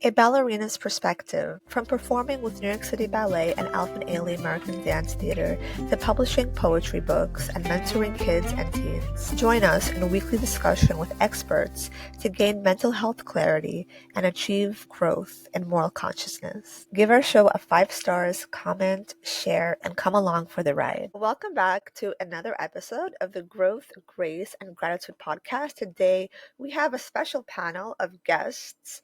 A ballerina's perspective, from performing with New York City Ballet and Alvin Ailey American Dance Theater to publishing poetry books and mentoring kids and teens. Join us in a weekly discussion with experts to gain mental health clarity and achieve growth and moral consciousness. Give our show a 5 stars, comment, share, and come along for the ride. Welcome back to another episode of the Growth, Grace, and Gratitude podcast. Today, we have a special panel of guests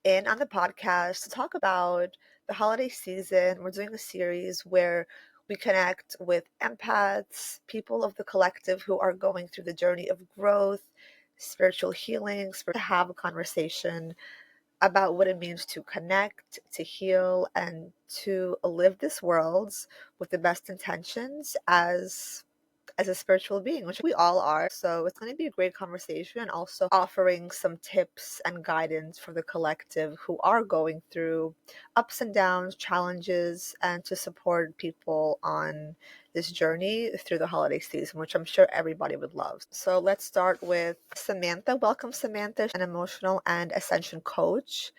in on the podcast to talk about the holiday season. We're doing a series where we connect with empaths, people of the collective who are going through the journey of growth, spiritual healing, to have a conversation about what it means to connect, to heal, and to live this world with the best intentions as a spiritual being, which we all are. So it's going to be a great conversation, and also offering some tips and guidance for the collective who are going through ups and downs, challenges, and to support people on this journey through the holiday season, which I'm sure everybody would love. So let's start with Samantha. Welcome, Samantha, an emotional and ascension coach,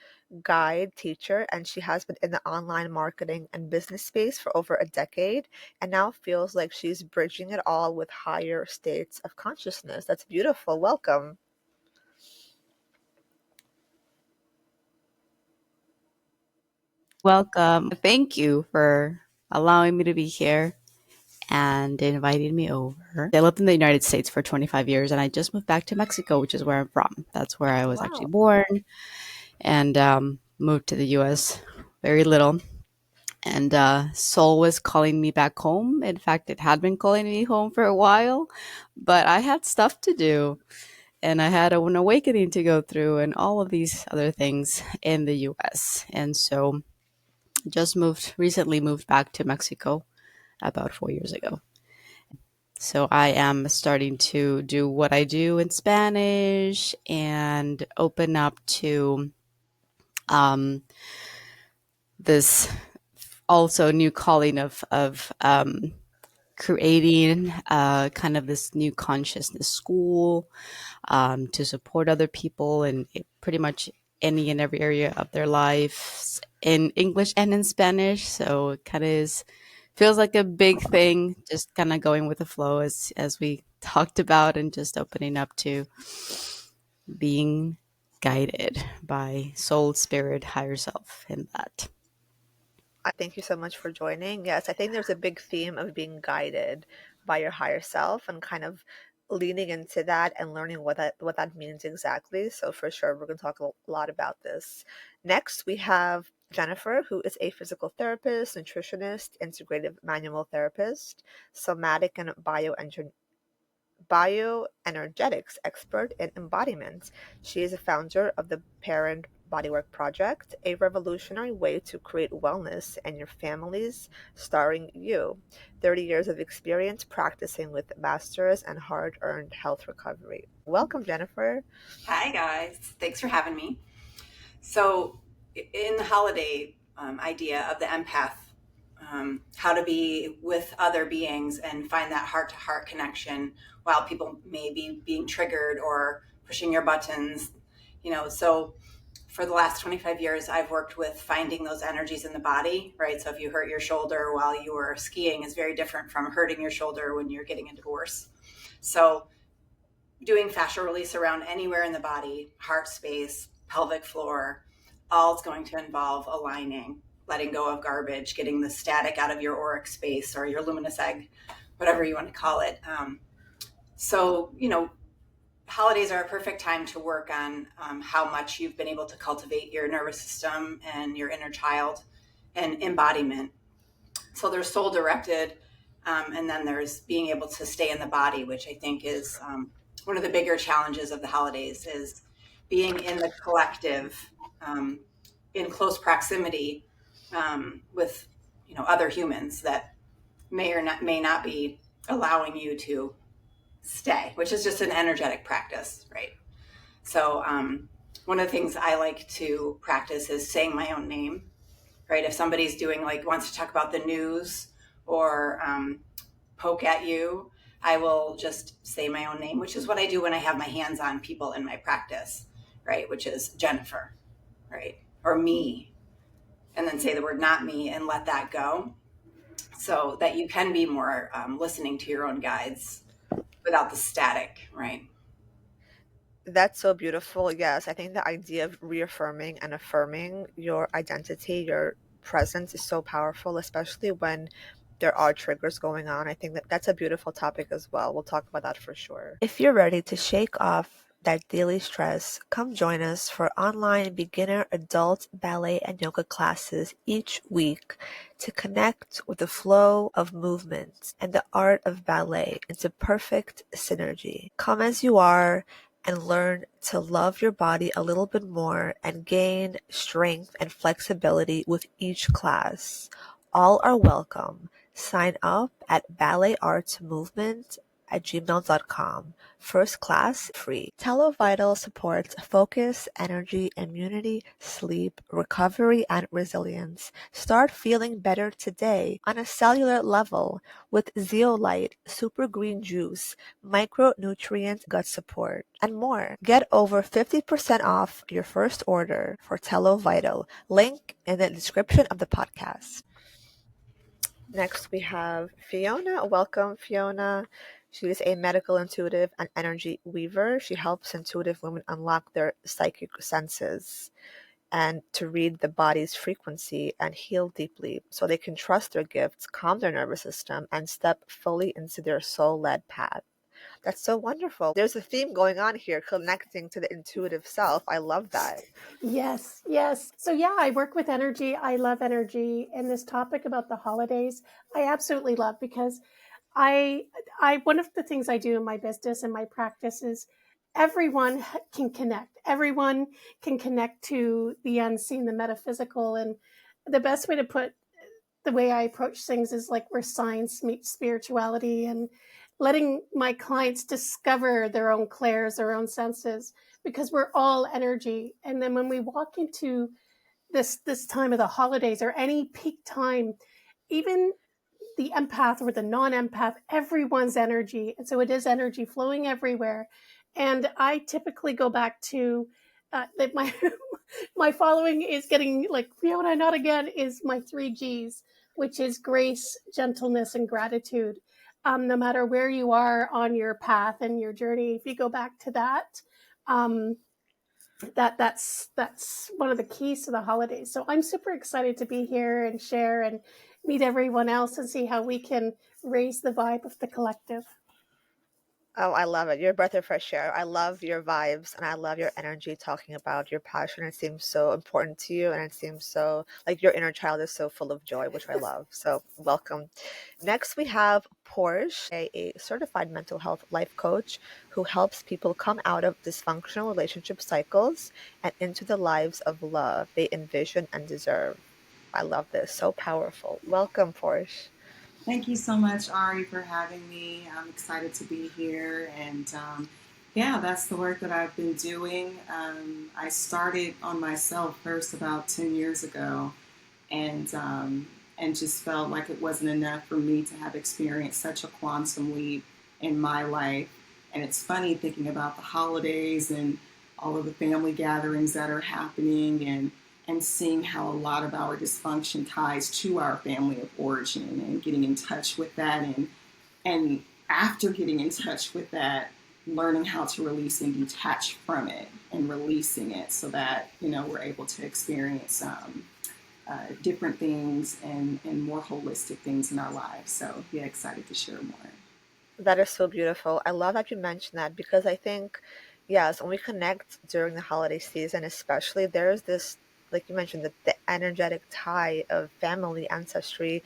guide, teacher, and she has been in the online marketing and business space for over a decade and now feels like she's bridging it all with higher states of consciousness. That's beautiful. Welcome. Welcome. Thank you for allowing me to be here and inviting me over. I lived in the United States for 25 years and I just moved back to Mexico, which is where I'm from. That's where I was actually Wow. born and moved to the US very little. And soul was calling me back home. In fact, it had been calling me home for a while, but I had stuff to do and I had an awakening to go through and all of these other things in the US. And so just recently moved back to Mexico about 4 years ago. So I am starting to do what I do in Spanish and open up to um, this also new calling of creating kind of this new consciousness school to support other people in pretty much any and every area of their lives in English and in Spanish. So it kind of feels like a big thing, just kind of going with the flow as we talked about and just opening up to being guided by soul, spirit, higher self in that. Thank you so much for joining. Yes, I think there's a big theme of being guided by your higher self and kind of leaning into that and learning what that means exactly. So for sure, we're going to talk a lot about this. Next, we have Jennifer, who is a physical therapist, nutritionist, integrative manual therapist, somatic and bioenergetics expert in embodiment. She is a founder of the Parent Bodywork Project, a revolutionary way to create wellness in your families, starring you. 30 years of experience practicing with masters and hard-earned health recovery. Welcome, Jennifer. Hi, guys. Thanks for having me. So, in the holiday idea of the empath, how to be with other beings and find that heart to heart connection while people may be being triggered or pushing your buttons, so for the last 25 years, I've worked with finding those energies in the body, right? So if you hurt your shoulder while you were skiing is very different from hurting your shoulder when you're getting a divorce. So doing fascia release around anywhere in the body, heart space, pelvic floor, all is going to involve aligning, letting go of garbage, getting the static out of your auric space or your luminous egg, whatever you want to call it. Holidays are a perfect time to work on how much you've been able to cultivate your nervous system and your inner child and embodiment. So there's soul directed, and then there's being able to stay in the body, which I think is one of the bigger challenges of the holidays is being in the collective, in close proximity with other humans that may not be allowing you to stay, which is just an energetic practice, right? So one of the things I like to practice is saying my own name, right? If somebody's wants to talk about the news or poke at you, I will just say my own name, which is what I do when I have my hands on people in my practice, right? Which is Jennifer, right? or me, and then say the word not me and let that go, so that you can be more listening to your own guides without the static, right? That's so beautiful. Yes, I think the idea of reaffirming and affirming your identity, your presence is so powerful, especially when there are triggers going on. I think that that's a beautiful topic as well. We'll talk about that for sure. If you're ready to shake off that daily stress, come join us for online beginner, adult, ballet, and yoga classes each week to connect with the flow of movement and the art of ballet into perfect synergy. Come as you are and learn to love your body a little bit more and gain strength and flexibility with each class. All are welcome. Sign up at balletartsmovement@gmail.com. First class free. Televital supports focus, energy, immunity, sleep, recovery, and resilience. Start feeling better today on a cellular level with zeolite, super green juice, micronutrient gut support, and more. Get over 50% off your first order for Televital. Link in the description of the podcast. Next, we have Fiona. Welcome, Fiona. She is a medical intuitive and energy weaver. She helps intuitive women unlock their psychic senses and to read the body's frequency and heal deeply so they can trust their gifts, calm their nervous system, and step fully into their soul-led path. That's so wonderful. There's a theme going on here, connecting to the intuitive self. I love that. Yes, yes. So yeah, I work with energy. I love energy. And this topic about the holidays, I absolutely love, because I one of the things I do in my business and my practice is everyone can connect. Everyone can connect to the unseen, the metaphysical. And the best way to put the way I approach things is like where science meets spirituality, and letting my clients discover their own clairs, their own senses, because we're all energy. And then when we walk into this time of the holidays or any peak time, even the empath or the non-empath, everyone's energy. And so it is energy flowing everywhere. And I typically go back to that my my following is getting like, Fiona, not again, is my 3 Gs, which is grace, gentleness, and gratitude. No matter where you are on your path and your journey, if you go back to that, um, that's one of the keys to the holidays. So I'm super excited to be here and share and meet everyone else and see how we can raise the vibe of the collective. Oh, I love it. You're a breath of fresh air. I love your vibes and I love your energy talking about your passion. It seems so important to you and it seems so like your inner child is so full of joy, which I love. So, welcome. Next, we have Porsche, a certified mental health life coach who helps people come out of dysfunctional relationship cycles and into the lives of love they envision and deserve. I love this. So powerful. Welcome, Porsche. Thank you so much, Ari, for having me. I'm excited to be here. And yeah, that's the work that I've been doing. I started on myself first about 10 years ago, and and just felt like it wasn't enough for me to have experienced such a quantum leap in my life. And it's funny thinking about the holidays and all of the family gatherings that are happening, and seeing how a lot of our dysfunction ties to our family of origin, and getting in touch with that, and after getting in touch with that, learning how to release and detach from it, and releasing it so that we're able to experience different things, and more holistic things in our lives. So yeah, excited to share more. That is so beautiful. I love that you mentioned that because I think, yes, when we connect during the holiday season, especially, there's this, like you mentioned, the energetic tie of family ancestry.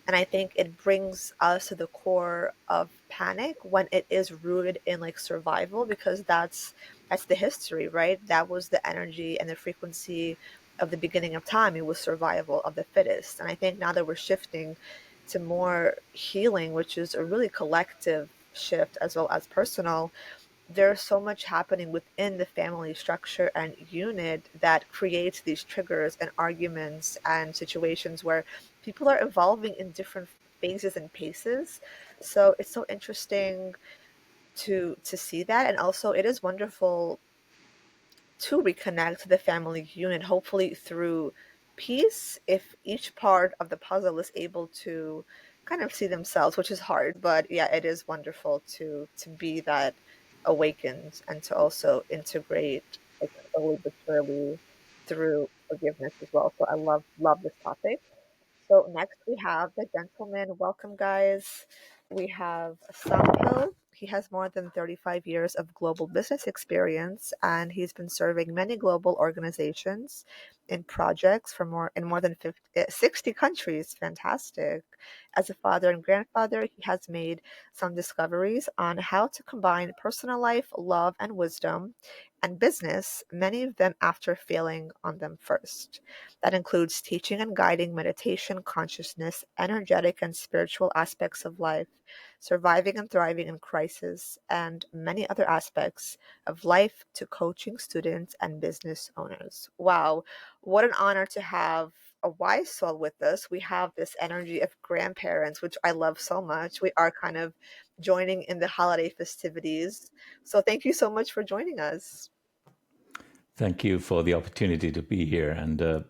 And I think it brings us to the core of panic when it is rooted in like survival, because that's the history, right? That was the energy and the frequency of the beginning of time. It was survival of the fittest. And I think now that we're shifting to more healing, which is a really collective shift as well as personal, there's so much happening within the family structure and unit that creates these triggers and arguments and situations where people are evolving in different phases and paces. So it's so interesting to see that, and also it is wonderful to reconnect to the family unit, hopefully through peace, if each part of the puzzle is able to kind of see themselves, which is hard, but yeah, it is wonderful to be that awakened and to also integrate like slowly but surely through forgiveness as well. So I love this topic. So next we have the gentleman. Welcome, guys. We have Sampo. He has more than 35 years of global business experience, and he's been serving many global organizations in projects for more than 60 countries. Fantastic. As a father and grandfather, he has made some discoveries on how to combine personal life, love, and wisdom, and business, many of them after failing on them first. That includes teaching and guiding meditation, consciousness, energetic and spiritual aspects of life, surviving and thriving in crisis, and many other aspects of life to coaching students and business owners. Wow, what an honor to have a wise soul with us. We have this energy of grandparents, which I love so much. We are kind of joining in the holiday festivities. So thank you so much for joining us. Thank you for the opportunity to be here. And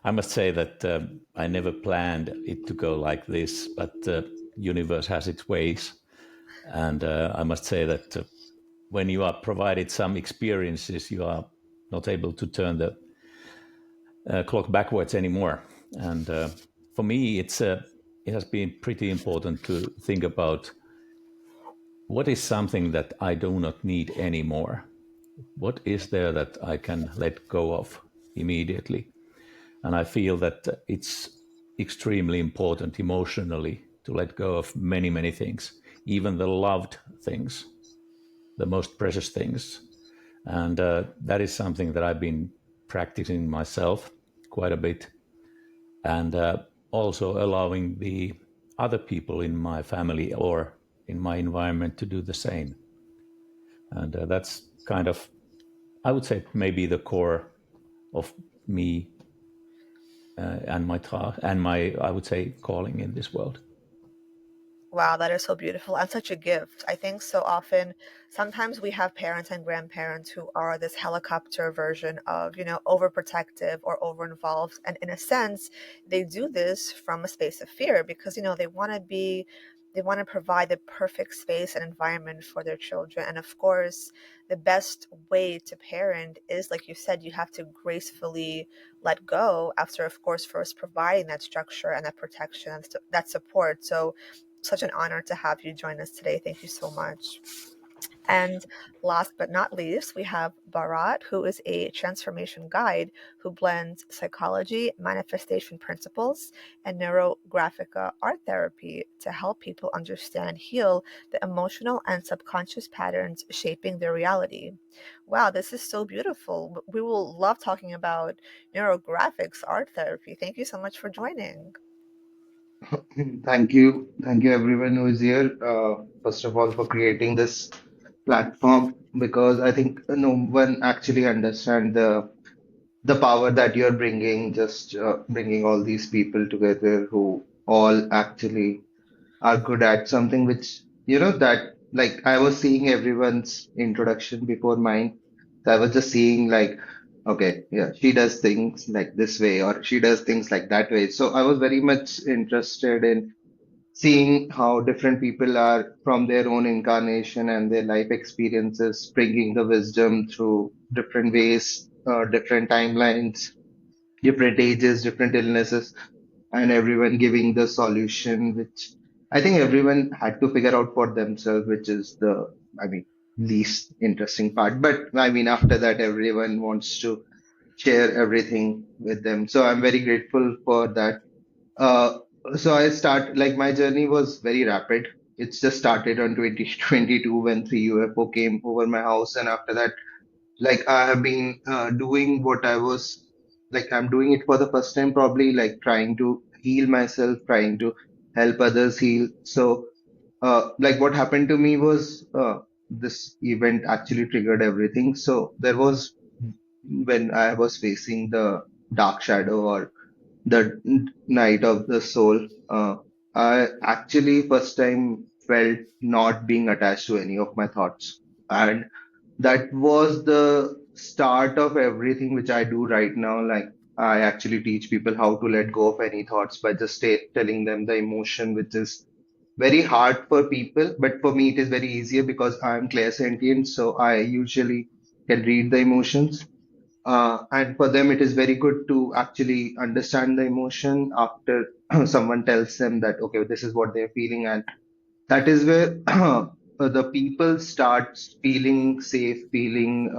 I must say that I never planned it to go like this, but universe has its ways. And I must say that when you are provided some experiences, you are not able to turn the clock backwards anymore. And for me, it has been pretty important to think about what is something that I do not need anymore. What is there that I can let go of immediately? And I feel that it's extremely important emotionally to let go of many, many things, even the loved things, the most precious things. And that is something that I've been practicing myself quite a bit. And also allowing the other people in my family or in my environment to do the same. And that's kind of, I would say, maybe the core of me and my I would say calling in this world. Wow, that is so beautiful and such a gift. I think so often, sometimes we have parents and grandparents who are this helicopter version of, overprotective or over-involved. And in a sense, they do this from a space of fear because, they want to provide the perfect space and environment for their children. And of course, the best way to parent is, like you said, you have to gracefully let go after, of course, first providing that structure and that protection and that support. So, such an honor to have you join us today. Thank you so much. And last but not least, we have Bharat, who is a transformation guide who blends psychology, manifestation principles, and neurographic art therapy to help people understand and heal the emotional and subconscious patterns shaping their reality. Wow, this is so beautiful. We will love talking about neurographics art therapy. Thank you so much for joining. Thank you. Thank you, everyone who is here. First of all, for creating this platform because I think no one actually understands the power that you're bringing, just bringing all these people together who all actually are good at something which, that like I was seeing everyone's introduction before mine. So I was just seeing like, okay, yeah, she does things like this way or she does things like that way. So I was very much interested in seeing how different people are from their own incarnation and their life experiences, bringing the wisdom through different ways, different timelines, different ages, different illnesses, and everyone giving the solution, which I think everyone had to figure out for themselves, which is I mean, least interesting part. But I mean, after that, everyone wants to share everything with them. So I'm very grateful for that. uh, so like my journey was very rapid. It's just started on 2022 when 3 UFO came over my house. And after that, like I have been doing what I'm doing it for the first time, probably like trying to heal myself, trying to help others heal. So, like what happened to me was this event actually triggered everything. So there was when I was facing the dark shadow or the night of the soul, I actually first time felt not being attached to any of my thoughts. And that was the start of everything which I do right now. Like I actually teach people how to let go of any thoughts by just telling them the emotion, which is very hard for people, but for me it is very easier because I'm clairsentient, so I usually can read the emotions. And for them, it is very good to actually understand the emotion after someone tells them that, okay, this is what they're feeling. And that is where the people start feeling safe, feeling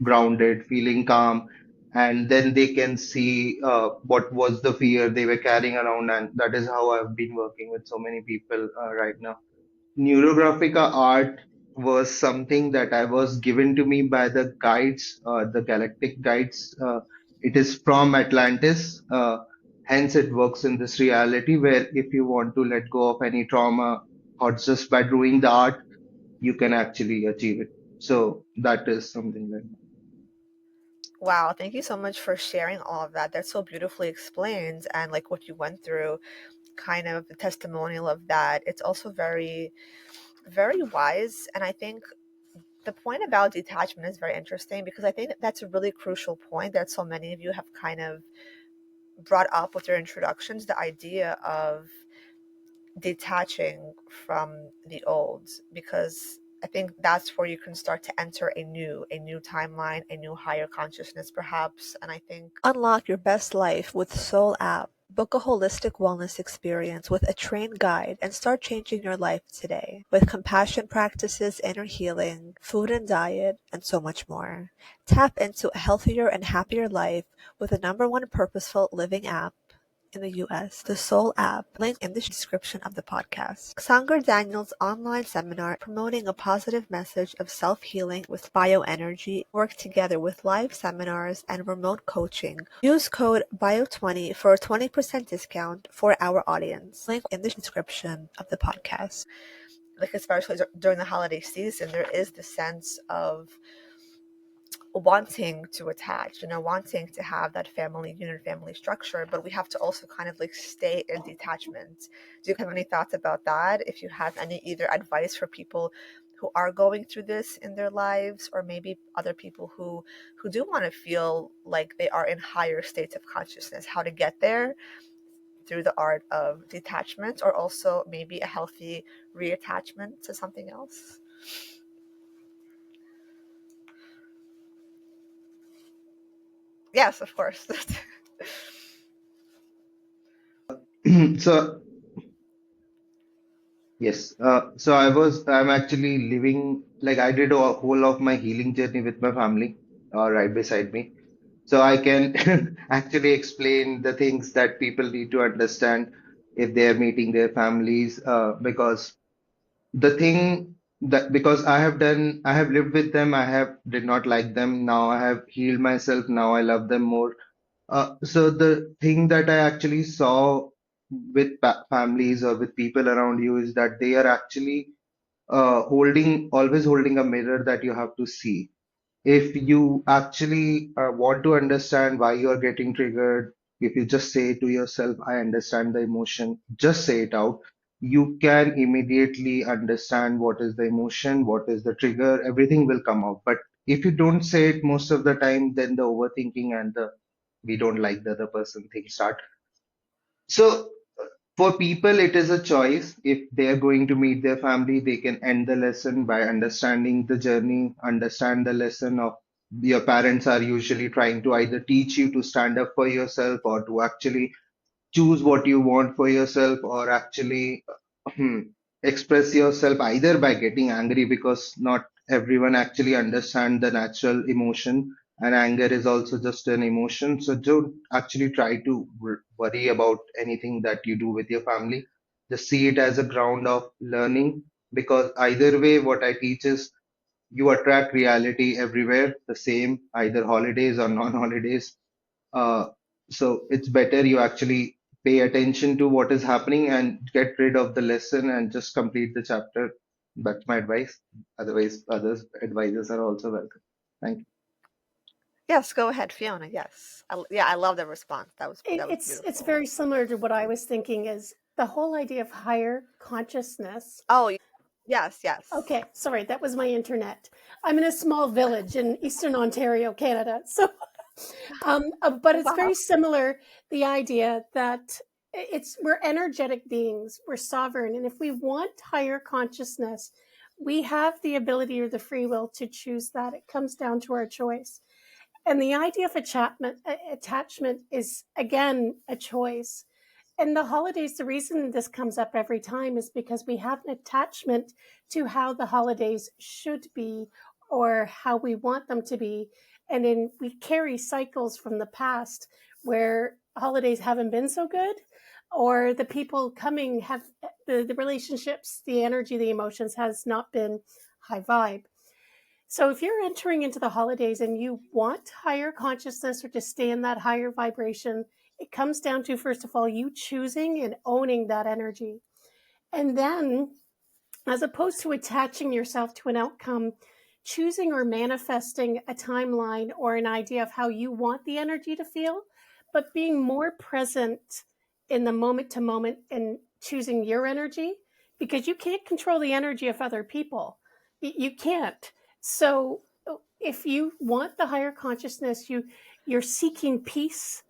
grounded, feeling calm. And then they can see what was the fear they were carrying around. And that is how I've been working with so many people right now. Neurographica art was something that I was given to me by the guides, the galactic guides. It is from Atlantis. Hence, it works in this reality where if you want to let go of any trauma or just by doing the art, you can actually achieve it. So that is something like that. Wow, thank you so much for sharing all of that. That's so beautifully explained, and like what you went through, kind of the testimonial of that. It's also very, very wise. And I think the point about detachment is very interesting because I think that's a really crucial point that so many of you have kind of brought up with your introductions, the idea of detaching from the old, because I think that's where you can start to enter a new timeline, a new higher consciousness perhaps. And I think unlock your best life with Soul app. Book a holistic wellness experience with a trained guide and start changing your life today with compassion practices, inner healing, food and diet, and so much more. Tap into a healthier and happier life with the number one purposeful living app in the US, the Soul app, link in the description of the podcast. Sanger Daniel's online seminar promoting a positive message of self-healing with bioenergy work together with live seminars and remote coaching. Use code BIO20 for a 20% discount for our audience. Link in the description of the podcast. Like especially during the holiday season, there is the sense of wanting to attach, wanting to have that family unit, family structure, but we have to also kind of like stay in detachment. Do you have any thoughts about that? If you have any either advice for people who are going through this in their lives, or maybe other people who do want to feel like they are in higher states of consciousness, how to get there through the art of detachment, or also maybe a healthy reattachment to something else? Yes, of course. So yes, so I'm actually living, like I did a whole of my healing journey with my family, right beside me. So I can actually explain the things that people need to understand if they are meeting their families, because the thing that because I have lived with them, I have did not like them. Now I have healed myself. Now I love them more. So the thing that I actually saw with families or with people around you is that they are actually always holding a mirror that you have to see. If you actually want to understand why you are getting triggered, if you just say to yourself, I understand the emotion, just say it out, you can immediately understand what is the emotion, what is the trigger, everything will come out. But if you don't say it most of the time, then the overthinking and the we don't like the other person thing start. So for people, it is a choice. If they are going to meet their family, they can end the lesson by understanding the journey, understand the lesson of your parents are usually trying to either teach you to stand up for yourself or to actually choose what you want for yourself or actually express yourself either by getting angry because not everyone actually understand the natural emotion and anger is also just an emotion. So don't actually try to worry about anything that you do with your family. Just see it as a ground of learning, because either way what I teach is you attract reality everywhere the same, either holidays or non-holidays. uh, so it's better you actually pay attention to what is happening and get rid of the lesson and just complete the chapter. That's my advice. Otherwise, others' advices are also welcome. Thank you. Yes, go ahead, Fiona. Yes. Yeah, I love the response. That was It's beautiful. very similar to what I was thinking is the whole idea of higher consciousness. Oh, Yes, yes. Okay, sorry, that was my internet. I'm in a small village in Eastern Ontario, Canada. So, but Oh, it's wow. very similar. The idea that we're energetic beings, we're sovereign, and if we want higher consciousness, we have the ability or the free will to choose that. It comes down to our choice. And the idea of attachment is again a choice. And the holidays, the reason this comes up every time is because we have an attachment to how the holidays should be or how we want them to be. And then we carry cycles from the past where holidays haven't been so good, or the people coming have the relationships, the energy, the emotions has not been high vibe. So if you're entering into the holidays and you want higher consciousness or to stay in that higher vibration, it comes down to, first of all, you choosing and owning that energy. And then, as opposed to attaching yourself to an outcome, choosing or manifesting a timeline or an idea of how you want the energy to feel, but being more present in the moment to moment and choosing your energy, because you can't control the energy of other people. You can't. So if you want the higher consciousness, you're seeking peace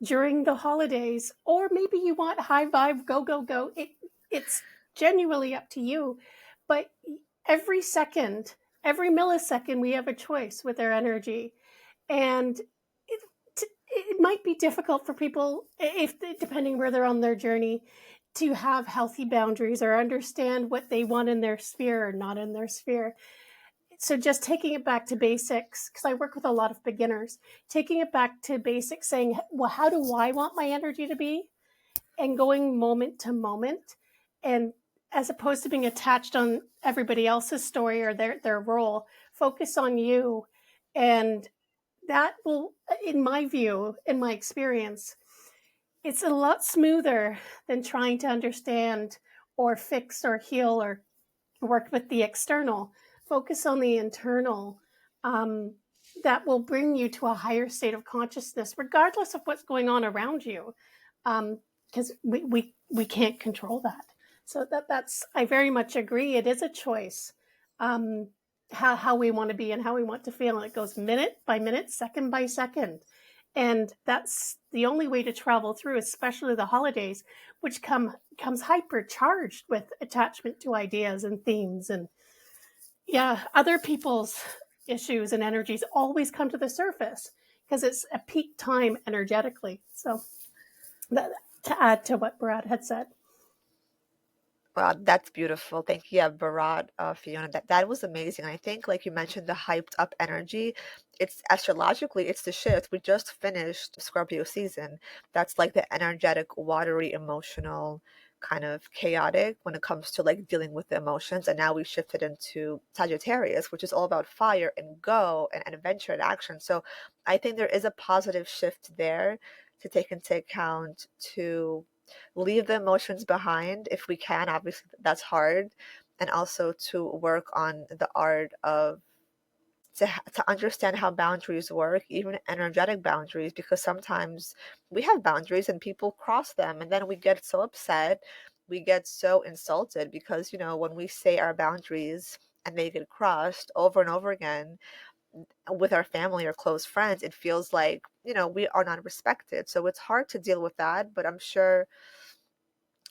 during the holidays, or maybe you want high vibe, go, go, go. It's genuinely up to you. But every second, every millisecond, we have a choice with our energy. And it might be difficult for people, if depending where they're on their journey, to have healthy boundaries or understand what they want in their sphere or not in their sphere. So just taking it back to basics, because I work with a lot of beginners, taking it back to basics, saying, well, how do I want my energy to be? And going moment to moment. And as opposed to being attached on everybody else's story or their role, focus on you. And that will, in my view, in my experience, it's a lot smoother than trying to understand or fix or heal or work with the external. Focus on the internal. That will bring you to a higher state of consciousness, regardless of what's going on around you, because we can't control that. So that's I very much agree. It is a choice, how we want to be and how we want to feel, and it goes minute by minute, second by second. And that's the only way to travel through, especially the holidays, which comes hypercharged with attachment to ideas and themes. And other people's issues and energies always come to the surface because it's a peak time energetically. So to add to what Bharat had said. Wow, that's beautiful. Thank you, yeah, Bharat, Fiona. That was amazing. I think, like you mentioned, the hyped up energy. It's astrologically, it's the shift. We just finished Scorpio season. That's like the energetic, watery, emotional, kind of chaotic when it comes to like dealing with the emotions. And now we shifted into Sagittarius, which is all about fire and go and adventure and action. So I think there is a positive shift there to take into account to leave the emotions behind if we can. Obviously, that's hard. And also to work on the art of to understand how boundaries work, even energetic boundaries, because sometimes we have boundaries and people cross them, and then we get so upset, we get so insulted because, when we say our boundaries and they get crossed over and over again with our family or close friends, it feels like, we are not respected. So it's hard to deal with that, but I'm sure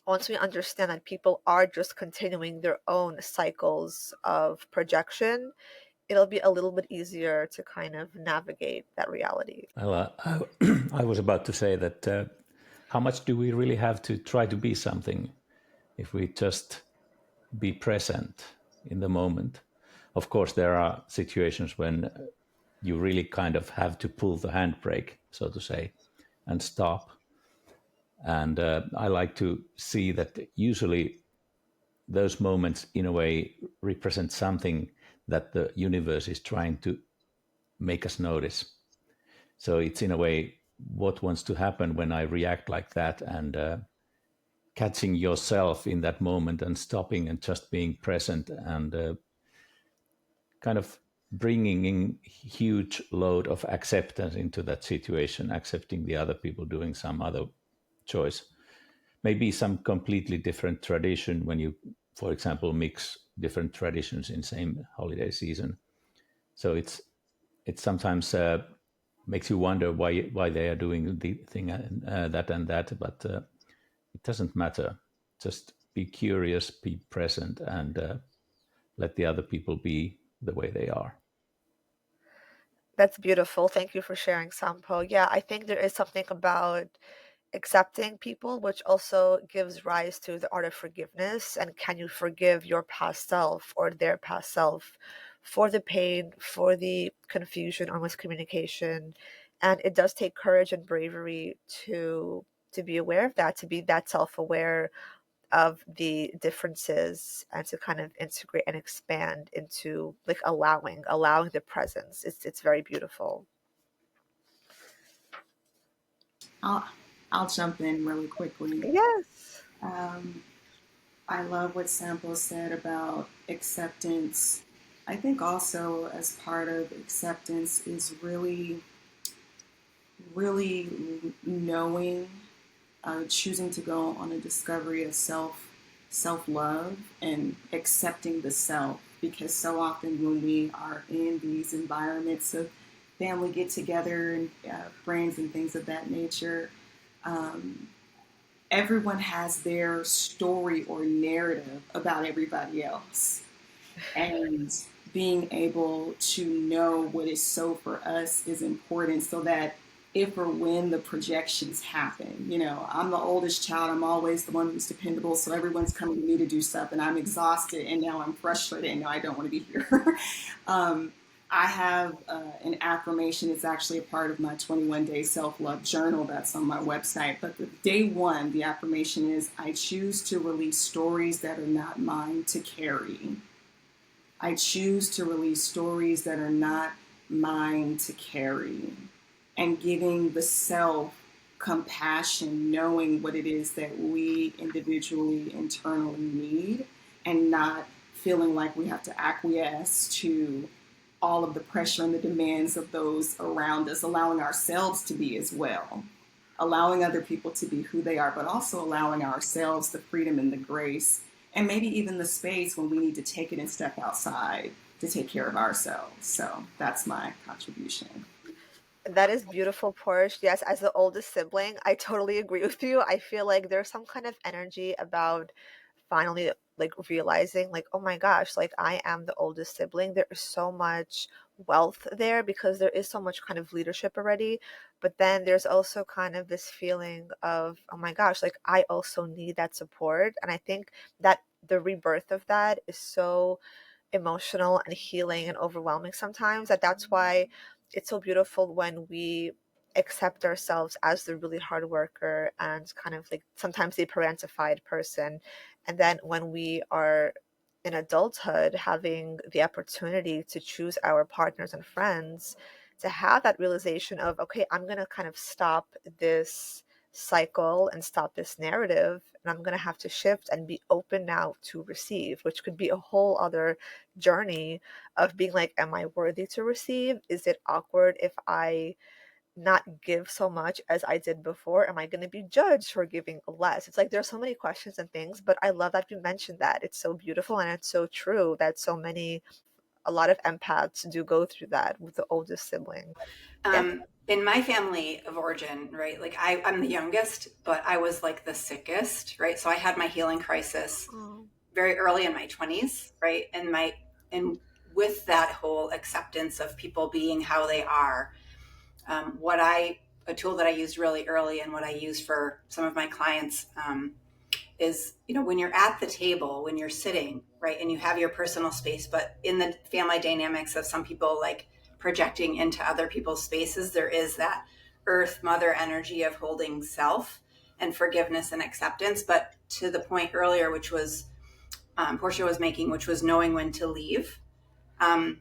once we understand that people are just continuing their own cycles of projection, it'll be a little bit easier to kind of navigate that reality. Well, I was about to say that how much do we really have to try to be something if we just be present in the moment? Of course, there are situations when you really kind of have to pull the handbrake, so to say, and stop. And I like to see that usually those moments, in a way, represent something that the universe is trying to make us notice. So it's in a way what wants to happen when I react like that, and catching yourself in that moment and stopping and just being present and kind of bringing in huge load of acceptance into that situation, accepting the other people doing some other choice, maybe some completely different tradition when you for example, mix different traditions in same holiday season. So it sometimes makes you wonder why they are doing the thing that and that, but it doesn't matter. Just be curious, be present, and let the other people be the way they are. That's beautiful. Thank you for sharing, Sampo. Yeah, I think there is something about accepting people, which also gives rise to the art of forgiveness. And can you forgive your past self or their past self for the pain, for the confusion or miscommunication? And it does take courage and bravery to be aware of that, to be that self-aware of the differences and to kind of integrate and expand into like allowing the presence. It's very beautiful. I'll jump in really quickly. Yes. Um, I love what Sampo said about acceptance. I think also as part of acceptance is really knowing, choosing to go on a discovery of self love and accepting the self. Because so often when we are in these environments of family get together and friends and things of that nature, um, everyone has their story or narrative about everybody else. And being able to know what is so for us is important so that if or when the projections happen, I'm the oldest child, I'm always the one who's dependable, so everyone's coming to me to do stuff and I'm exhausted and now I'm frustrated and now I don't want to be here. um, I have an affirmation. It's actually a part of my 21-day self-love journal that's on my website. But the day one, the affirmation is, I choose to release stories that are not mine to carry. I choose to release stories that are not mine to carry. And giving the self compassion, knowing what it is that we individually, internally need, and not feeling like we have to acquiesce to all of the pressure and the demands of those around us, allowing ourselves to be as well, allowing other people to be who they are, but also allowing ourselves the freedom and the grace and maybe even the space when we need to take it and step outside to take care of ourselves. So that's my contribution. That is beautiful, Porsche. Yes, as the oldest sibling, I totally agree with you. I feel like there's some kind of energy about finally like realizing like, oh my gosh, like I am the oldest sibling. There is so much wealth there because there is so much kind of leadership already. But then there's also kind of this feeling of, oh my gosh, like I also need that support. And I think that the rebirth of that is so emotional and healing and overwhelming sometimes that's why it's so beautiful when we accept ourselves as the really hard worker and kind of like sometimes the parentified person, and then when we are in adulthood having the opportunity to choose our partners and friends, to have that realization of, okay, I'm going to kind of stop this cycle and stop this narrative, and I'm going to have to shift and be open now to receive, which could be a whole other journey of being like, am I worthy to receive? Is it awkward if I not give so much as I did before? Am I going to be judged for giving less? It's like there's so many questions and things, but I love that you mentioned that. It's so beautiful and it's so true that a lot of empaths do go through that with the oldest sibling. Yeah. In my family of origin, right, like I'm the youngest, but I was like the sickest, right? So I had my healing crisis Oh. very early in my 20s, right? And with that whole acceptance of people being how they are, a tool that I used really early and what I use for some of my clients is, when you're at the table, when you're sitting, right, and you have your personal space, but in the family dynamics of some people like projecting into other people's spaces, there is that earth mother energy of holding self and forgiveness and acceptance. But to the point earlier, which was Portia was making, which was knowing when to leave. Um,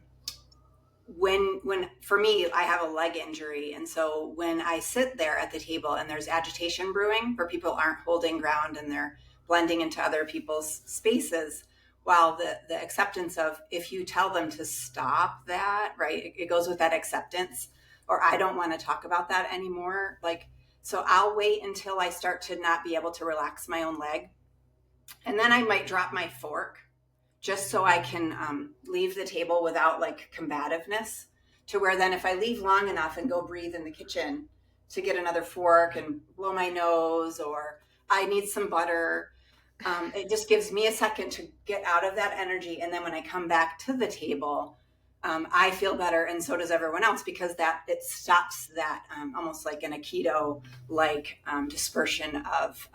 when for me, I have a leg injury, and so when I sit there at the table and there's agitation brewing where people aren't holding ground and they're blending into other people's spaces, while the acceptance of, if you tell them to stop that, right, it goes with that acceptance, or I don't want to talk about that anymore, like, so I'll wait until I start to not be able to relax my own leg, And then I might drop my fork just so I can leave the table without like combativeness, to where then if I leave long enough and go breathe in the kitchen to get another fork and blow my nose, or I need some butter, it just gives me a second to get out of that energy. And then when I come back to the table, I feel better, and so does everyone else, because that it stops that almost like an aikido like dispersion of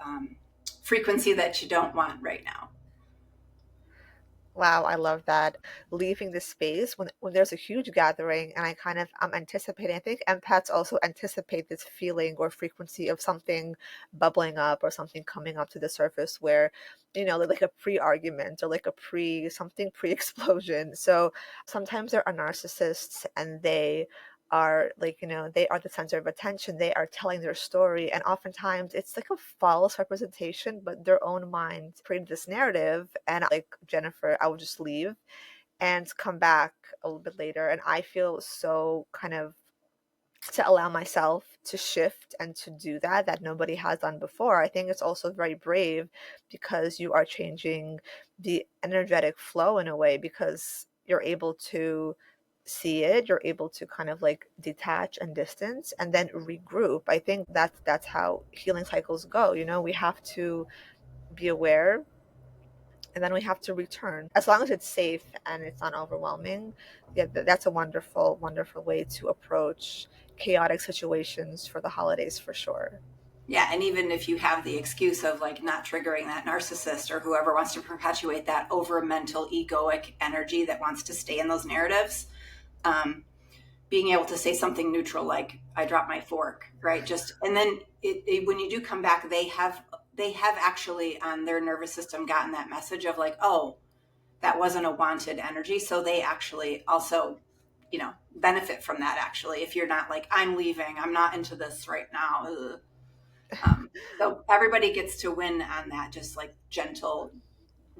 frequency that you don't want right now. Wow, I love that. Leaving the space when there's a huge gathering, and I'm anticipating. I think empaths also anticipate this feeling or frequency of something bubbling up or something coming up to the surface where, like a pre-argument or like a pre-explosion. So sometimes there are narcissists and they are like, they are the center of attention. They are telling their story, and oftentimes it's like a false representation, but their own mind created this narrative. And like Jennifer, I would just leave and come back a little bit later, and I feel so kind of to allow myself to shift and to do that nobody has done before. I think it's also very brave because you are changing the energetic flow in a way, because you're able to see it, you're able to kind of like detach and distance and then regroup. I think that's how healing cycles go. We have to be aware, and then we have to return, as long as it's safe and it's not overwhelming. Yeah, that's a wonderful, wonderful way to approach chaotic situations for the holidays, for sure. Yeah, and even if you have the excuse of like not triggering that narcissist or whoever wants to perpetuate that over mental egoic energy that wants to stay in those narratives, being able to say something neutral like I dropped my fork, right? Just, and then when you do come back, they have actually on their nervous system gotten that message of like, oh, that wasn't a wanted energy. So they actually also, benefit from that. Actually, if you're not like, I'm leaving, I'm not into this right now. So everybody gets to win on that, just like gentle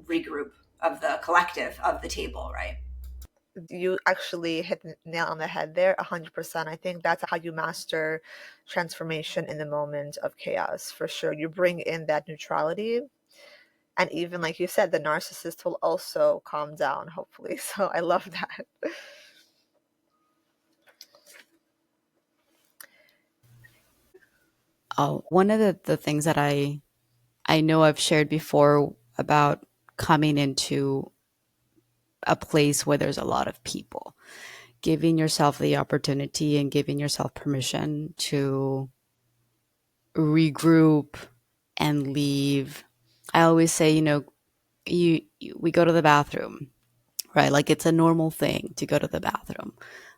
regroup of the collective of the table, right? You actually hit the nail on the head there, 100%. I think that's how you master transformation in the moment of chaos, for sure. You bring in that neutrality, and even like you said, the narcissist will also calm down, hopefully. So I love that. One of the things that I know I've shared before about coming into a place where there's a lot of people, giving yourself the opportunity and giving yourself permission to regroup and leave. I always say, we go to the bathroom, right? Like it's a normal thing to go to the bathroom.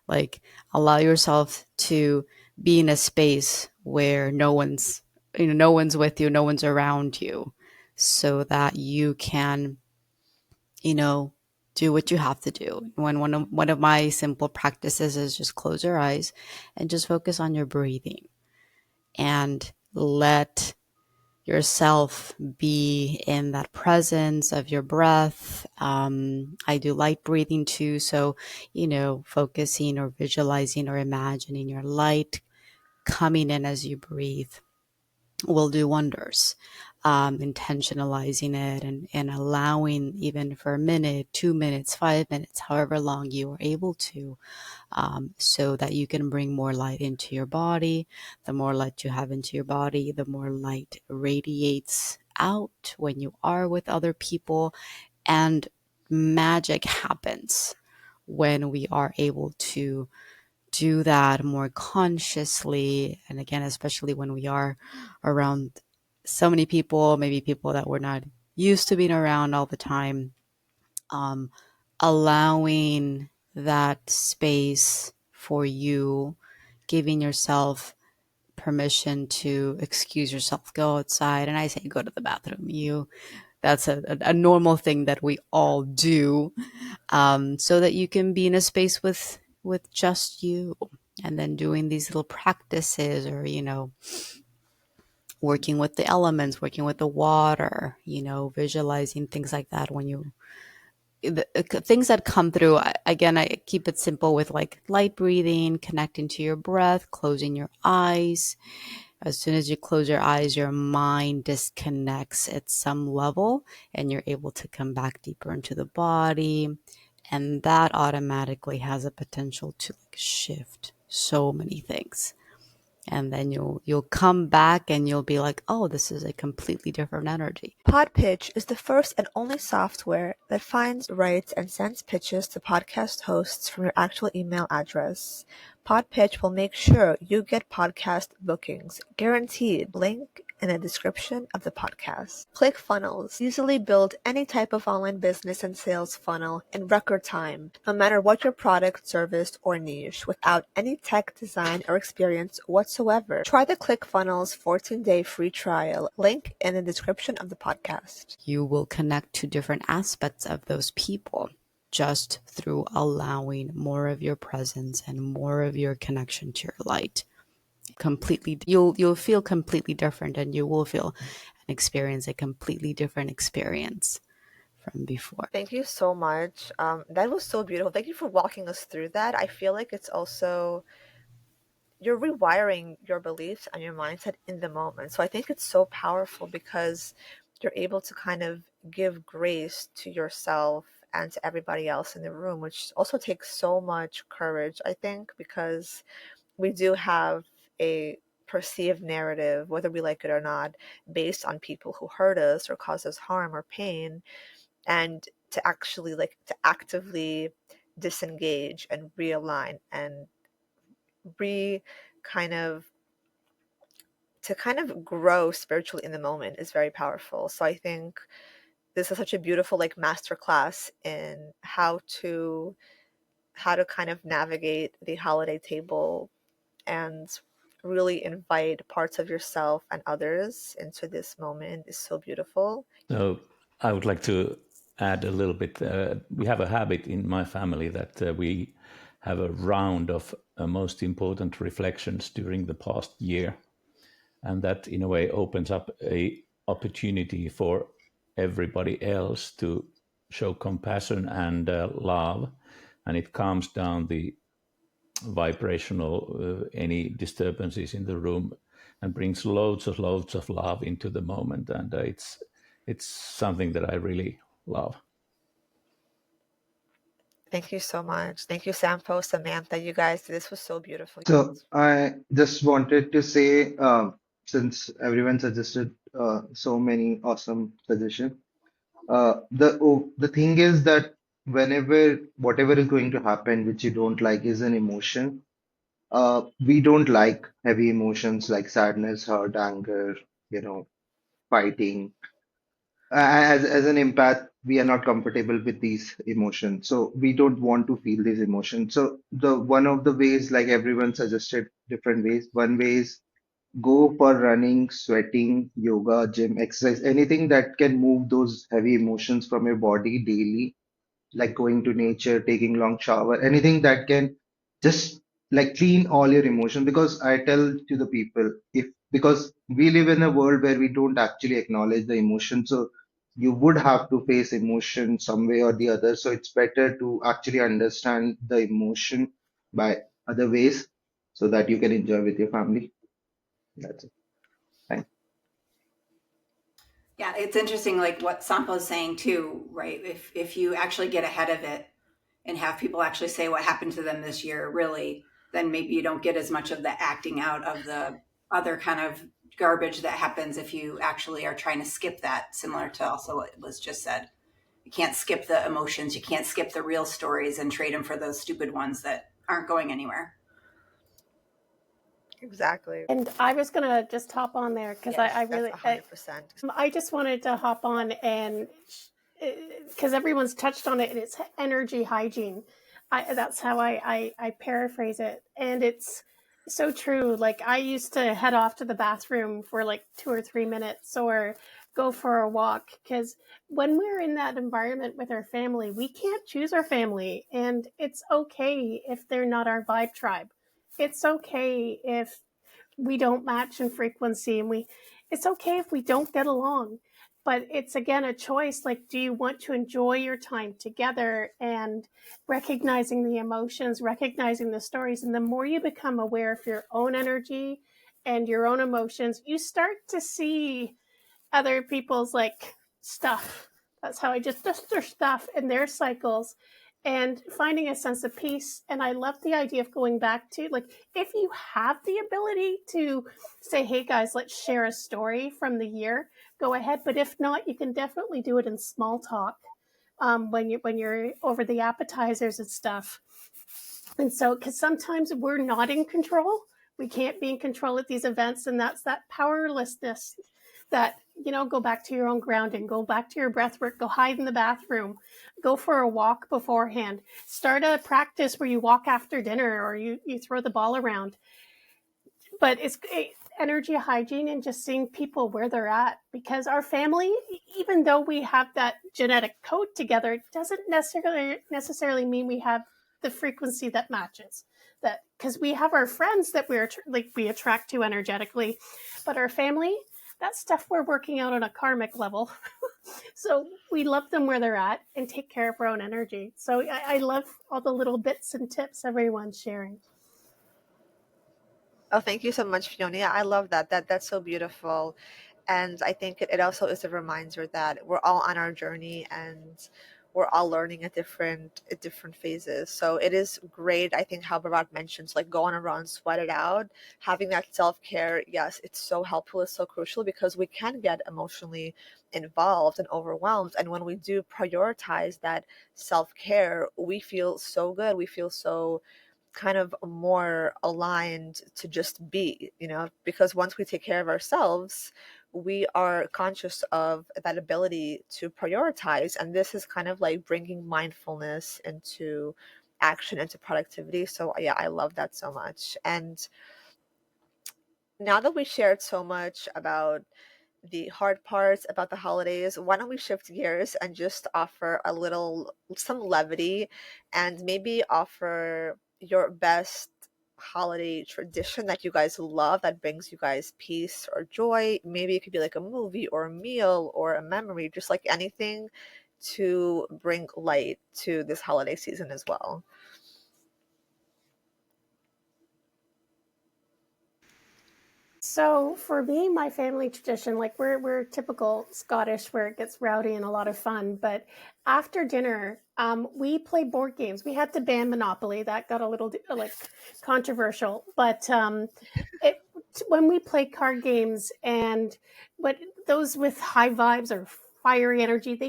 Like allow yourself to be in a space where no one's with you, no one's around you, so that you can, do what you have to do. One of my simple practices is just close your eyes and just focus on your breathing and let yourself be in that presence of your breath. I do light breathing too. So, focusing or visualizing or imagining your light coming in as you breathe will do wonders. Intentionalizing it and allowing, even for a minute, 2 minutes, 5 minutes, however long you are able to, so that you can bring more light into your body. The more light you have into your body, the more light radiates out when you are with other people. And magic happens when we are able to do that more consciously. And again, especially when we are around so many people, maybe people that we're not used to being around all the time, allowing that space for you, giving yourself permission to excuse yourself, go outside. And I say, go to the bathroom. That's a normal thing that we all do, so that you can be in a space with just you. And then doing these little practices, or, working with the elements, working with the water, visualizing things like that. Things that come through, again, I keep it simple with like light breathing, connecting to your breath, closing your eyes, As soon as you close your eyes, your mind disconnects at some level and you're able to come back deeper into the body. And that automatically has a potential to like shift so many things. And then you'll come back and you'll be like, oh, this is a completely different energy. Podpitch is the first and only software that finds, writes, and sends pitches to podcast hosts from your actual email address. Podpitch will make sure you get podcast bookings, guaranteed. Link in the description of the podcast. ClickFunnels easily build any type of online business and sales funnel in record time, no matter what your product, service, or niche, without any tech design or experience whatsoever. Try the ClickFunnels 14-day free trial. Link in the description of the podcast. You will connect to different aspects of those people just through allowing more of your presence and more of your connection to your light. Completely, you'll feel completely different, and you will feel and experience a completely different experience from before. Thank you so much. That was so beautiful. Thank you for walking us through that. I feel like it's also, you're rewiring your beliefs and your mindset in the moment. So I think it's so powerful because you're able to kind of give grace to yourself and to everybody else in the room, which also takes so much courage, I think, because we do have a perceived narrative, whether we like it or not, based on people who hurt us or cause us harm or pain. And to actually to actively disengage and realign and kind of to kind of grow spiritually in the moment is very powerful. So I think this is such a beautiful masterclass in how to kind of navigate the holiday table and really invite parts of yourself and others into this moment is so beautiful. So I would like to add a little bit. We have a habit in my family that we have a round of most important reflections during the past year. And that in a way opens up a opportunity for everybody else to show compassion and love. And it calms down the vibrational any disturbances in the room and brings loads of love into the moment, and it's something that I really love. Thank you so much. Thank you, Sampo, Samantha. You guys, this was so beautiful. So I just wanted to say, since everyone suggested so many awesome suggestions, the thing is that whenever whatever is going to happen which you don't like is an emotion, we don't like heavy emotions like sadness, hurt, anger, fighting. As an empath, we are not comfortable with these emotions, so we don't want to feel these emotions. So the one of the ways, like everyone suggested, different ways. One way is go for running, sweating, yoga, gym, exercise, anything that can move those heavy emotions from your body daily, like going to nature, taking long shower, anything that can just like clean all your emotion. Because I tell to the people, if because we live in a world where we don't actually acknowledge the emotion, so you would have to face emotion some way or the other. So it's better to actually understand the emotion by other ways so that you can enjoy with your family. That's it. Thanks. Yeah, it's interesting, like what Sampo's saying too, right? If you actually get ahead of it and have people actually say what happened to them this year, really, then maybe you don't get as much of the acting out of the other kind of garbage that happens if you actually are trying to skip that, similar to also what was just said. You can't skip the emotions, you can't skip the real stories and trade them for those stupid ones that aren't going anywhere. Exactly. And I was going to just hop on there because Yes, I really, that's 100%. I just wanted to hop on and because everyone's touched on it, and it's energy hygiene. That's how I paraphrase it. And it's so true. Like I used to head off to the bathroom for like 2 or 3 minutes or go for a walk, because when we're in that environment with our family, we can't choose our family. And it's okay if they're not our vibe tribe. It's okay if we don't match in frequency, and it's okay if we don't get along, but it's again a choice. Like, do you want to enjoy your time together and recognizing the emotions, recognizing the stories? And the more you become aware of your own energy and your own emotions, you start to see other people's like stuff. That's how I just their stuff and their cycles and finding a sense of peace. And I love the idea of going back to, like, if you have the ability to say, hey guys, let's share a story from the year, go ahead. But if not, you can definitely do it in small talk, when you're over the appetizers and stuff. And so, because sometimes we're not in control, we can't be in control at these events, and that's that powerlessness that, go back to your own grounding, go back to your breath work, go hide in the bathroom, go for a walk beforehand, start a practice where you walk after dinner or you throw the ball around. But it's energy hygiene and just seeing people where they're at, because our family, even though we have that genetic code together, it doesn't necessarily mean we have the frequency that matches that, because we have our friends that we attract to energetically, but our family, that stuff we're working out on a karmic level. So we love them where they're at and take care of our own energy. So I love all the little bits and tips everyone's sharing. Oh, thank you so much, Fiona. Yeah, I love that. That's so beautiful. And I think it also is a reminder that we're all on our journey and we're all learning at different phases. So it is great. I think how Bharat mentions, like, go on a run, sweat it out. Having that self-care, yes, it's so helpful, it's so crucial, because we can get emotionally involved and overwhelmed. And when we do prioritize that self-care, we feel so good. We feel so kind of more aligned to just be, because once we take care of ourselves, we are conscious of that ability to prioritize. And this is kind of like bringing mindfulness into action, into productivity. So yeah, I love that so much. And now that we shared so much about the hard parts about the holidays, why don't we shift gears and just offer some levity, and maybe offer your best holiday tradition that you guys love, that brings you guys peace or joy. Maybe it could be like a movie or a meal or a memory, just like anything to bring light to this holiday season as well. So for me, my family tradition, like we're typical Scottish where it gets rowdy and a lot of fun. But after dinner, we play board games. We had to ban Monopoly. That got a little like controversial. But when we play card games, and but those with high vibes or fiery energy,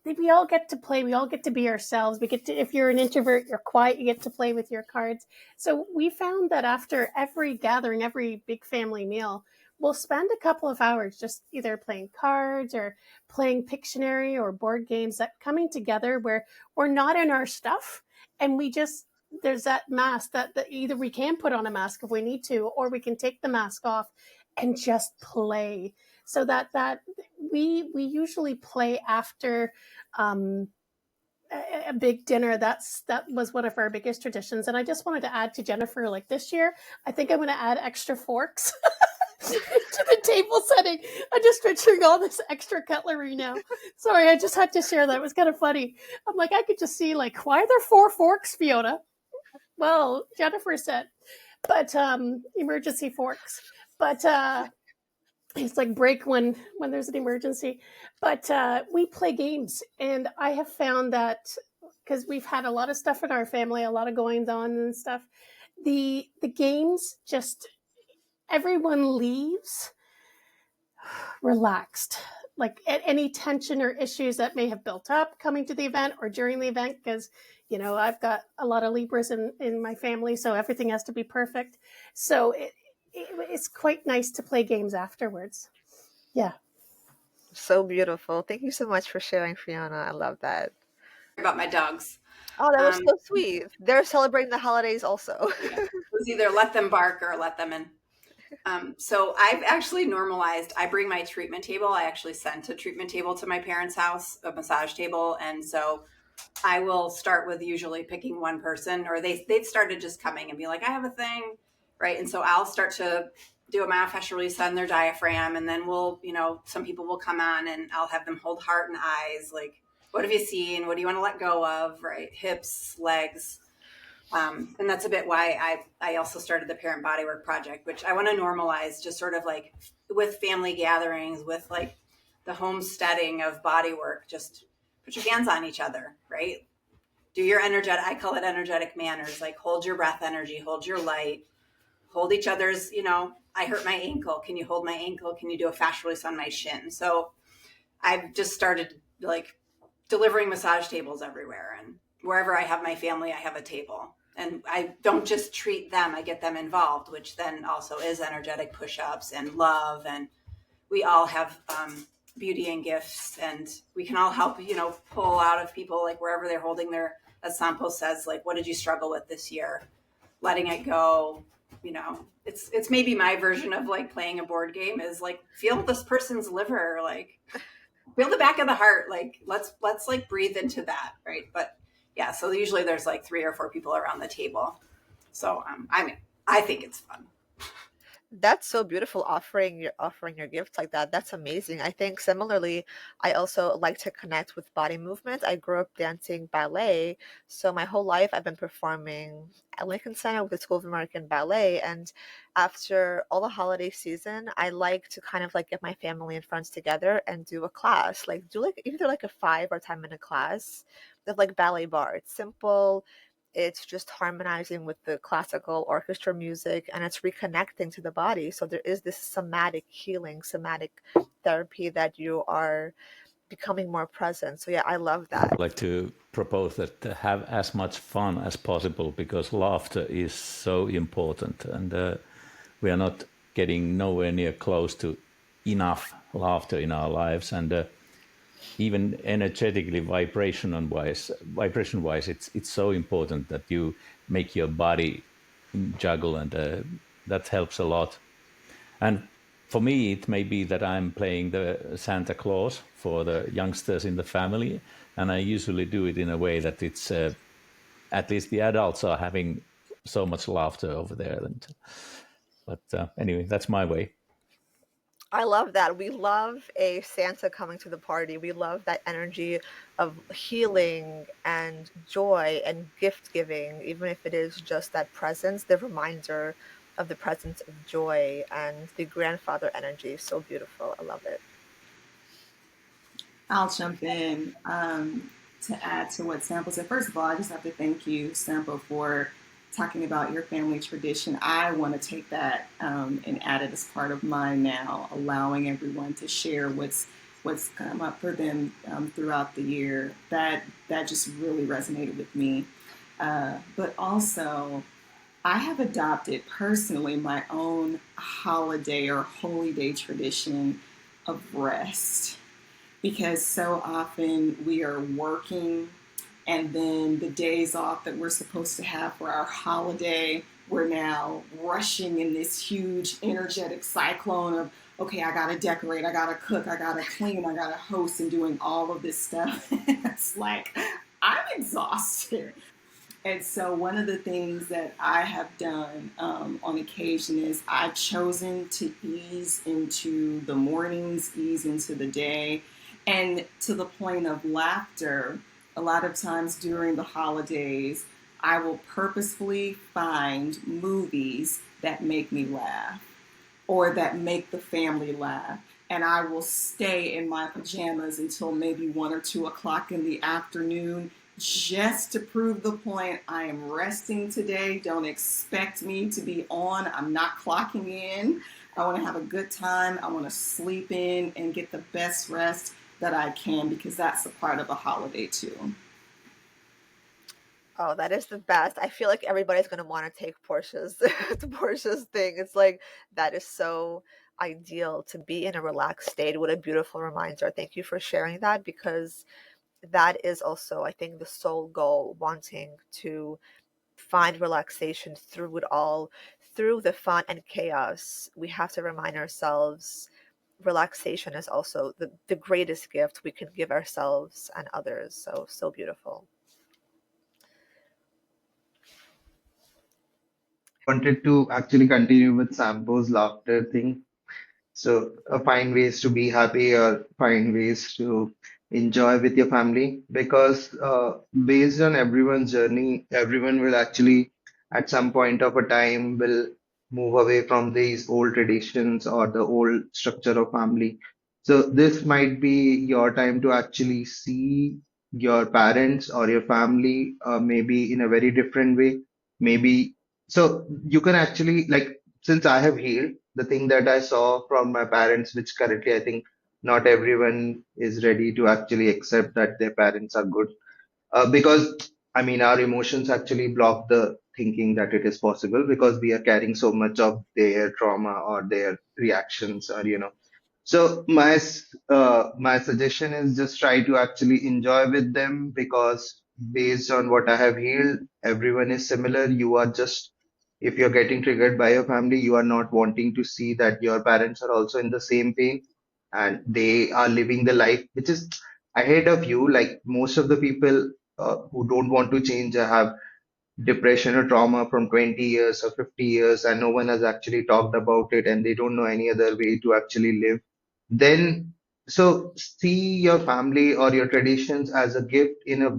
we all get to play. We all get to be ourselves. We get to, if you're an introvert, you're quiet, you get to play with your cards. So we found that after every gathering, every big family meal, we'll spend a couple of hours just either playing cards or playing Pictionary or board games, that coming together where we're not in our stuff, and we just, there's that mask that either we can put on a mask if we need to, or we can take the mask off and just play. So that we usually play after a big dinner. That was one of our biggest traditions. And I just wanted to add to Jennifer, like this year, I think I'm going to add extra forks to the table setting. I'm just picturing all this extra cutlery now. Sorry, I just had to share that. It was kind of funny. I'm like, I could just see, like, why are there 4 forks, Fiona? Well, Jennifer said, but emergency forks. But it's like break when there's an emergency. But we play games, and I have found that, because we've had a lot of stuff in our family, a lot of goings on and stuff, the games, just everyone leaves relaxed, like any tension or issues that may have built up coming to the event or during the event, because I've got a lot of Libras in my family, so everything has to be perfect. So it's quite nice to play games afterwards. Yeah. So beautiful. Thank you so much for sharing, Fiona. I love that. About my dogs. Oh, that was so sweet. They're celebrating the holidays also. Yeah. It was either let them bark or let them in. So I've actually normalized, I bring my treatment table. I actually sent a treatment table to my parents' house, a massage table. And so I will start with usually picking one person, or they've started just coming and be like, I have a thing, right? And so I'll start to do a myofascial release on their diaphragm, and then we'll, some people will come on and I'll have them hold heart and eyes, like, what have you seen? What do you want to let go of, right? Hips, legs. And that's a bit why I also started the Parent Bodywork Project, which I want to normalize just sort of like with family gatherings, with like the homesteading of bodywork, just put your hands on each other, right? Do your energetic, I call it energetic manners, like hold your breath energy, hold your light, hold each other's, I hurt my ankle. Can you hold my ankle? Can you do a fascia release on my shin? So I've just started like delivering massage tables everywhere. And wherever I have my family, I have a table. And I don't just treat them, I get them involved, which then also is energetic push-ups and love. And we all have beauty and gifts, and we can all help, pull out of people, like wherever they're holding their, as Sampo says, like, what did you struggle with this year? Letting it go. It's maybe my version of like playing a board game is like, feel this person's liver, like feel the back of the heart, like let's like breathe into that, right? But yeah, so usually there's like 3 or 4 people around the table. So I think it's fun. That's so beautiful, offering your gifts like that. That's amazing. I think similarly, I also like to connect with body movement. I grew up dancing ballet, so my whole life I've been performing at Lincoln Center with the School of American Ballet. And after all the holiday season, I like to kind of like get my family and friends together and do a class, like do like either like a 5 or 10 minute class of like ballet bar. It's simple, it's just harmonizing with the classical orchestra music, and it's reconnecting to the body. So there is this somatic healing, somatic therapy that you are becoming more present. So yeah, I love that. I'd like to propose that to have as much fun as possible, because laughter is so important, and we are not getting nowhere near close to enough laughter in our lives. And even energetically, vibration-wise, it's so important that you make your body juggle, and that helps a lot. And for me, it may be that I'm playing the Santa Claus for the youngsters in the family, and I usually do it in a way that it's at least the adults are having so much laughter over there. But anyway, that's my way. I love that. We love a Santa coming to the party. We love that energy of healing and joy and gift giving, even if it is just that presence, the reminder of the presence of joy and the grandfather energy. So beautiful. I love it. I'll jump in to add to what Sampo said. First of all, I just have to thank you, Sampo, for talking about your family tradition. I want to take that and add it as part of mine now, allowing everyone to share what's come up for them throughout the year. That just really resonated with me. But also, I have adopted personally my own holiday or holy day tradition of rest, because so often we are working, and then the days off that we're supposed to have for our holiday, we're now rushing in this huge energetic cyclone of, okay, I gotta decorate, I gotta cook, I gotta clean, I gotta host, and doing all of this stuff. It's like, I'm exhausted. And so one of the things that I have done on occasion is I've chosen to ease into the mornings, ease into the day, and to the point of laughter. A lot of times during the holidays, I will purposefully find movies that make me laugh or that make the family laugh. And I will stay in my pajamas until maybe 1 or 2 o'clock in the afternoon, just to prove the point. I am resting today. Don't expect me to be on. I'm not clocking in. I want to have a good time. I want to sleep in and get the best rest that I can, because that's a part of a holiday too. Oh, that is the best. I feel like everybody's gonna want to take Porsche's to Porsche's thing. It's like that is so ideal to be in a relaxed state. What a beautiful reminder. Thank you for sharing that, because that is also, I think, the sole goal, wanting to find relaxation through it all, through the fun and chaos. We have to remind ourselves relaxation is also the greatest gift we can give ourselves and others. So, so beautiful. Wanted to actually continue with Sampo's laughter thing. So find ways to be happy or find ways to enjoy with your family because based on everyone's journey, everyone will actually at some point of a time will move away from these old traditions or the old structure of family. So this might be your time to actually see your parents or your family maybe in a very different way. Maybe so you can actually like since I have healed the thing that I saw from my parents, which currently I think not everyone is ready to actually accept that their parents are good. Because I mean, our emotions actually block the thinking that it is possible because we are carrying so much of their trauma or their reactions, or so my suggestion is just try to actually enjoy with them because based on what I have healed, everyone is similar. You are just if you're getting triggered by your family, you are not wanting to see that your parents are also in the same pain and they are living the life which is ahead of you. Like most of the people who don't want to change have depression or trauma from 20 years or 50 years and no one has actually talked about it and they don't know any other way to actually live, then so see your family or your traditions as a gift in a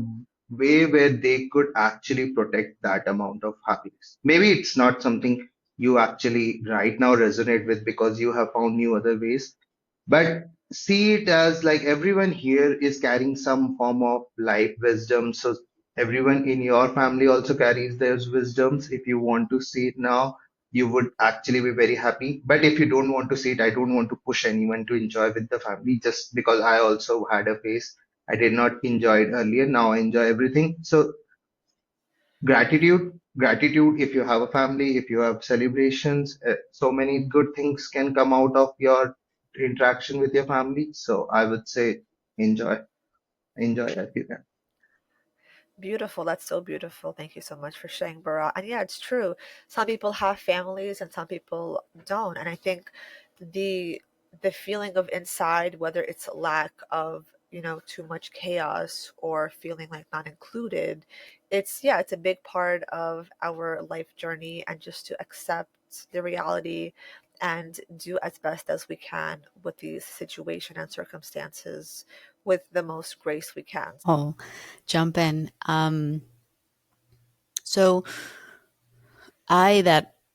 way where they could actually protect that amount of happiness. Maybe it's not something you actually right now resonate with because you have found new other ways, but see it as like everyone here is carrying some form of life wisdom. So everyone in your family also carries their wisdoms. If you want to see it now, you would actually be very happy. But if you don't want to see it, I don't want to push anyone to enjoy with the family just because I also had a phase. I did not enjoy it earlier. Now I enjoy everything. So gratitude if you have a family, if you have celebrations, so many good things can come out of your interaction with your family. So I would say enjoy, enjoy if you can. Beautiful. That's so beautiful. Thank you so much for sharing, Bharat. And yeah, it's true. Some people have families and some people don't. And I think the the feeling of inside, whether it's a lack of, too much chaos or feeling like not included, it's a big part of our life journey and just to accept the reality and do as best as we can with these situation and circumstances with the most grace we can. I'll jump in. So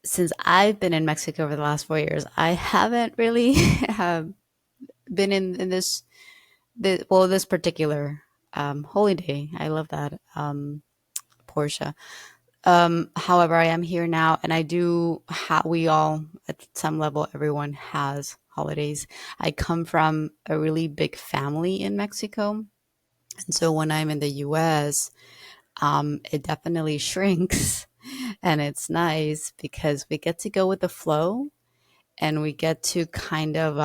since I've been in Mexico over the last 4 years, I haven't really have been in this particular holiday. I love that Porsche. However, I am here now, and I do. We all, at some level, everyone has holidays. I come from a really big family in Mexico, and so when I'm in the U.S., it definitely shrinks, and it's nice because we get to go with the flow, and we get to kind of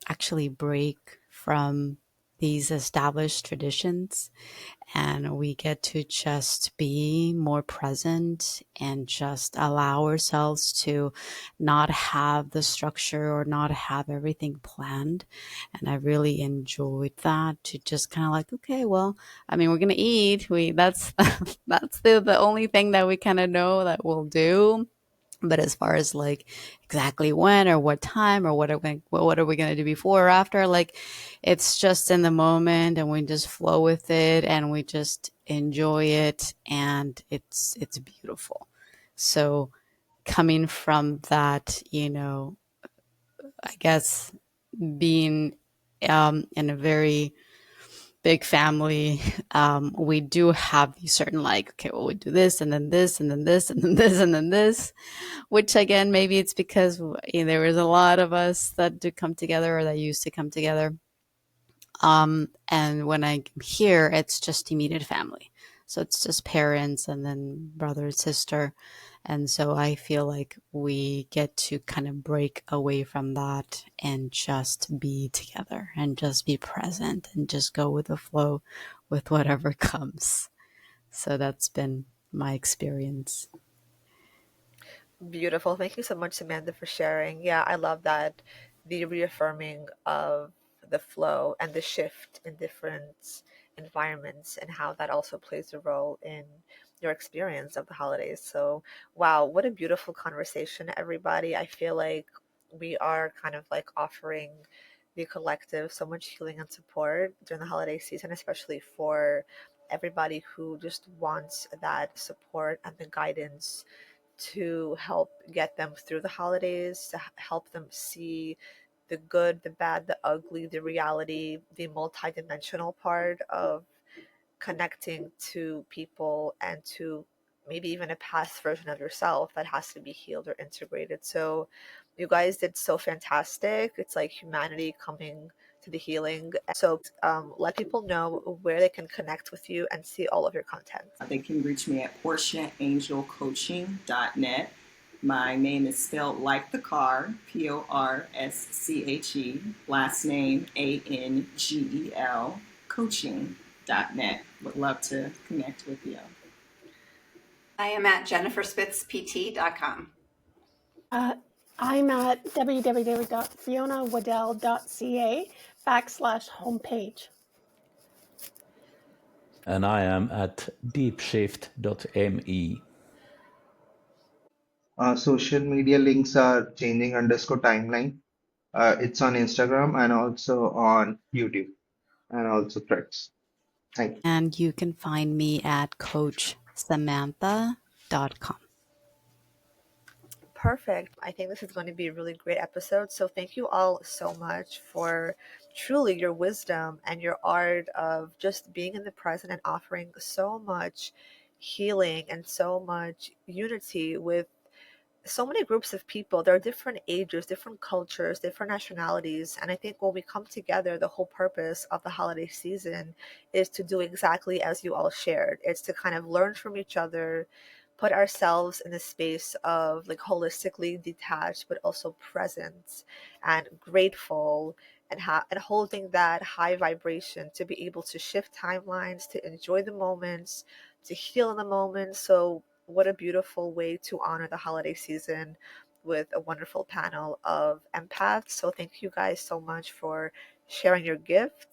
actually break from these established traditions, and we get to just be more present and just allow ourselves to not have the structure or not have everything planned. And I really enjoyed that, to just kind of like, okay, well, I mean, we're gonna eat, we that's that's the only thing that we kind of know that we'll do. But as far as like exactly when or what time or what are we going to do before or after, like it's just in the moment and we just flow with it and we just enjoy it, and it's beautiful. So coming from that, I guess being in a very big family, we do have these certain like, okay, well, we do this and then this and then this and then this and then this, which again, maybe it's because there was a lot of us that did come together or that used to come together. And when I'm here, it's just immediate family. So it's just parents and then brother and sister. And so I feel like we get to kind of break away from that and just be together and just be present and just go with the flow with whatever comes. So that's been my experience. Beautiful. Thank you so much, Samantha, for sharing. Yeah, I love that. The reaffirming of the flow and the shift in different environments and how that also plays a role in your experience of the holidays. So, wow, what a beautiful conversation, everybody. I feel like we are kind of like offering the collective so much healing and support during the holiday season, especially for everybody who just wants that support and the guidance to help get them through the holidays, to help them see the good, the bad, the ugly, the reality, the multidimensional part of connecting to people and to maybe even a past version of yourself that has to be healed or integrated. So you guys did so fantastic. It's like humanity coming to the healing. So let people know where they can connect with you and see all of your content. They can reach me at PorscheAngelCoaching.net. My name is spelled like the car, Porsche, last name Angel, coaching.net. Would love to connect with you. I am at jenniferspitzpt.com. I'm at www.fionawaddell.ca/homepage. And I am at deepshift.me. Social media links are changing_timeline. It's on Instagram and also on YouTube and also Threads. Thank you. And you can find me at coachsamantha.com. Perfect. I think this is going to be a really great episode. So thank you all so much for truly your wisdom and your art of just being in the present and offering so much healing and so much unity with so many groups of people. There are different ages, different cultures, different nationalities. And I think when we come together, the whole purpose of the holiday season is to do exactly as you all shared. It's to kind of learn from each other, put ourselves in a space of like holistically detached, but also present and grateful, and holding that high vibration to be able to shift timelines, to enjoy the moments, to heal in the moment. So what a beautiful way to honor the holiday season with a wonderful panel of empaths. So thank you guys so much for sharing your gifts